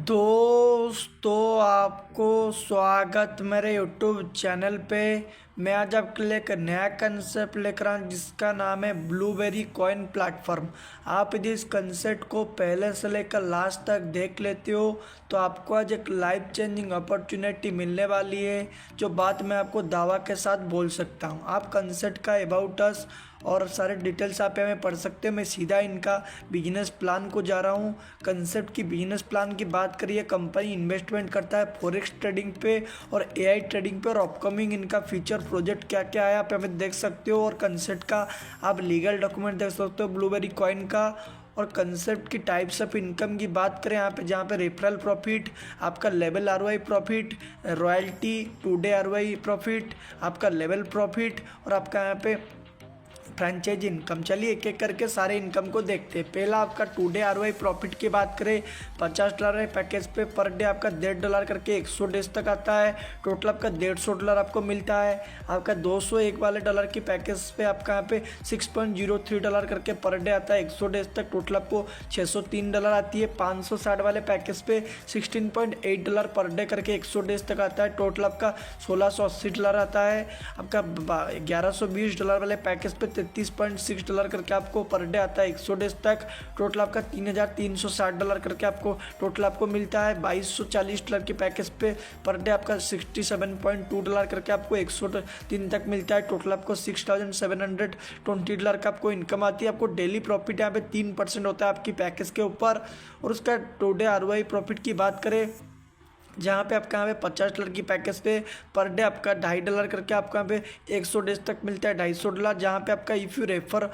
दोस्तों आपको स्वागत मेरे यूट्यूब चैनल पे। मैं आज आपके लिए एक नया कंसेप्ट लेकर आया जिसका नाम है ब्लूबेरी कॉइन प्लेटफॉर्म। आप यदि इस कंसेप्ट को पहले से लेकर लास्ट तक देख लेते हो तो आपको आज एक लाइफ चेंजिंग अपॉर्चुनिटी मिलने वाली है, जो बात मैं आपको दावा के साथ बोल सकता हूँ। आप कंसेप्ट का अबाउट अस और सारे डिटेल्स आप हमें पढ़ सकते हो। मैं सीधा इनका बिजनेस प्लान को जा रहा हूँ। कंसेप्ट की बिजनेस प्लान की बात करिए, कंपनी इन्वेस्टमेंट करता है फॉरेक्स ट्रेडिंग पे और एआई ट्रेडिंग पे, और अपकमिंग इनका फ्यूचर प्रोजेक्ट क्या क्या है आप हमें देख सकते हो। और कंसेप्ट का आप लीगल डॉक्यूमेंट देख सकते हो ब्लूबेरी कॉइन का। और कंसेप्ट की टाइप्स ऑफ इनकम की बात करें यहाँ पे, जहाँ पे रेफरल प्रॉफिट, आपका level ROI profit, royalty, today ROI profit, आपका लेवल प्रॉफिट और आपका यहाँ पे फ्रेंचाइज इनकम। चलिए एक एक करके सारे इनकम को देखते हैं। पहला आपका टू डे आरओआई प्रॉफिट की बात करें, $50 है पैकेज पे। पर डे आपका $1.5 करके 100 डेज तक आता है। टोटल आपका $150 आपको मिलता है। आपका 201 वाले डॉलर की पैकेज पे आपका यहाँ पे $6.03 करके पर डे आता है 100 डेज तक। टोटल आपको $603 आती है। 560 वाले पैकेज पे $16.8 पर डे करके 100 डेज तक आता है। टोटल आपका $1680 आता है। आपका $1120 वाले पैकेज पे $33.6 करके आपको पर डे आता है 100 डेज तक। टोटल आपका $3360 करके आपको टोटल आपको मिलता है। $2240 की पैकेज पे पर डे आपका $67.2 करके आपको 100 दिन तक मिलता है। टोटल आपको $6720 का आपको इनकम आती है। आपको डेली प्रॉफिट यहाँ पे 3% होता है आपकी पैकेज के ऊपर। और उसका टू डे आरओआई प्रॉफिट की बात करें, जहाँ पे आपका यहाँ पे $50 की पैकेज पे पर डे आपका $2.5 करके आपका यहाँ पे 100 डेज तक मिलता है $250। जहाँ पे आपका if you refer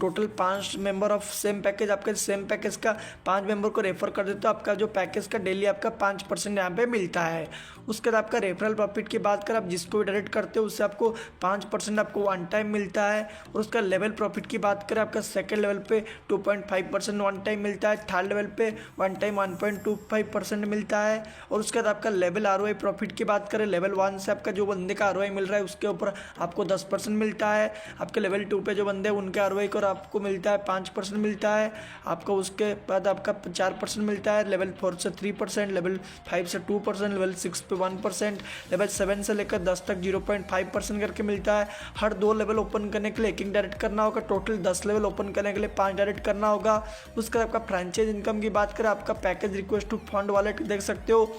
total 5 member of same package, आपके सेम पैकेज का 5 मेंबर को रेफर कर देते हो, आपका जो पैकेज का डेली आपका 5% यहाँ पे मिलता है। उसके बाद आपका रेफरल प्रॉफिट की बात करें, आप जिसको भी डायरेक्ट करते हो उससे आपको 5% आपको वन टाइम मिलता है। और उसका लेवल प्रॉफिट की बात करें, आपका सेकेंड लेवल पे 2.5% वन टाइम मिलता है। थर्ड लेवल पे वन टाइम 1.25% मिलता है। और उसके बाद आपका लेवल आरओआई प्रॉफिट की बात करें, लेवल 1 से आपका जो बंदे का आरओआई मिल रहा है उसके ऊपर आपको 10% मिलता है। आपके लेवल 2 पे जो बंदे हैं उनके आरओआई को आपको मिलता है 5% मिलता है आपको। उसके बाद आपका 4% मिलता है। लेवल 4 से 3%, लेवल 5 से 2%, लेवल 6 पे 1%, लेवल 7 से लेकर 10 तक 0.5% करके मिलता है। हर 2 लेवल ओपन करने के लिए एक डायरेक्ट करना होगा। टोटल 10 लेवल ओपन करने के लिए 5 डायरेक्ट करना होगा। उसके बाद आपका फ्रेंचाइज इनकम की बात करें, आपका package request to fund wallet देख सकते हो,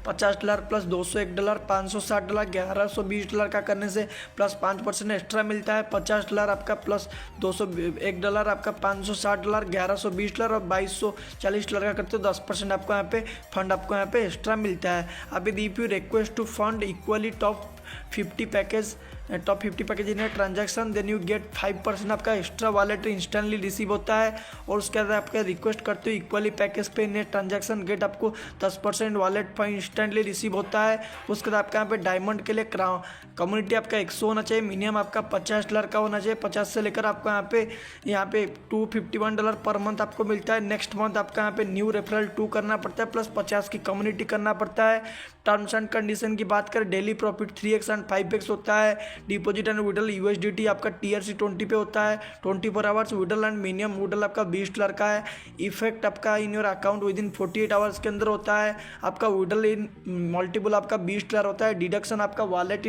$50 प्लस $201, $560, $1120 का करने से प्लस 5% एक्स्ट्रा मिलता है। $50 आपका प्लस $201 आपका $560, $1120 और $2240 का करते हो 10% आपको यहाँ पे फंड आपको यहाँ पे एक्स्ट्रा मिलता है। अब यदि you request to fund equally top 50 package in transaction, then you get 5% आपका एक्स्ट्रा वॉलेट इंस्टेंटली रिसीव होता है। और उसके बाद आपका रिक्वेस्ट करते हो इक्वली पैकेज पे इन ट्रांजैक्शन, गेट आपको 10% वॉलेट पर इंस्टेंटली रिसीव होता है। उसके बाद आपका यहाँ पे डायमंड के लिए कम्युनिटी आपका 100 होना चाहिए, मिनिमम आपका $50 का होना चाहिए। 50 से लेकर आपको यहाँ पे $251 पर मंथ आपको मिलता है। नेक्स्ट मंथ आपका यहाँ पे न्यू रेफरल 2 करना पड़ता है, प्लस 50 की कम्युनिटी करना पड़ता है। टर्म्स एंड कंडीशन की बात करें, daily profit 3x and 5x होता है। डिपॉजिट एंड विड्रॉल USDT आपका TRC 20 पे होता है। 24 hours withdrawal and minimum withdrawal आपका $20 का है। इफेक्ट आपका in your account with in 48 hours के अंदर होता है। आपका विड्रॉल इन मल्टीपल आपका $20 होता है। डिडक्शन आपका वॉलेट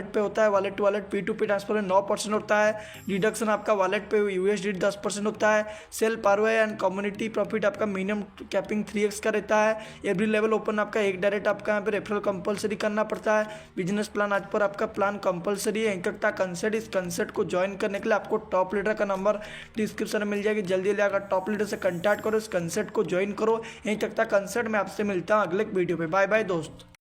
पे होता है, wallet to wallet P2P transfer में 9% होता है। डिडक्शन आपका वॉलेट पे USDT 10% होता है। Self ROI and community profit आपका मिनिमम कैपिंग 3x का रहता है। एवरी लेवल ओपन आपका एक डायरेक्ट आपका यहाँ पे रेफरल कंपलसरी करना पड़ता है। बिजनेस प्लान आज पर आपका प्लान कंपलसरी है। यहीं तक था कंसेप्ट। इस कंसेप्ट को ज्वाइन करने के लिए आपको टॉप लीडर का नंबर डिस्क्रिप्शन में मिल जाएगी। जल्दी जल्दी आकर टॉप लीडर से कंटैक्ट करो, इस कंसेप्ट को ज्वाइन करो। यहीं तक था कंसेप्ट। मैं आपसे मिलता हूँ अगले वीडियो पे। बाय बाय दोस्त।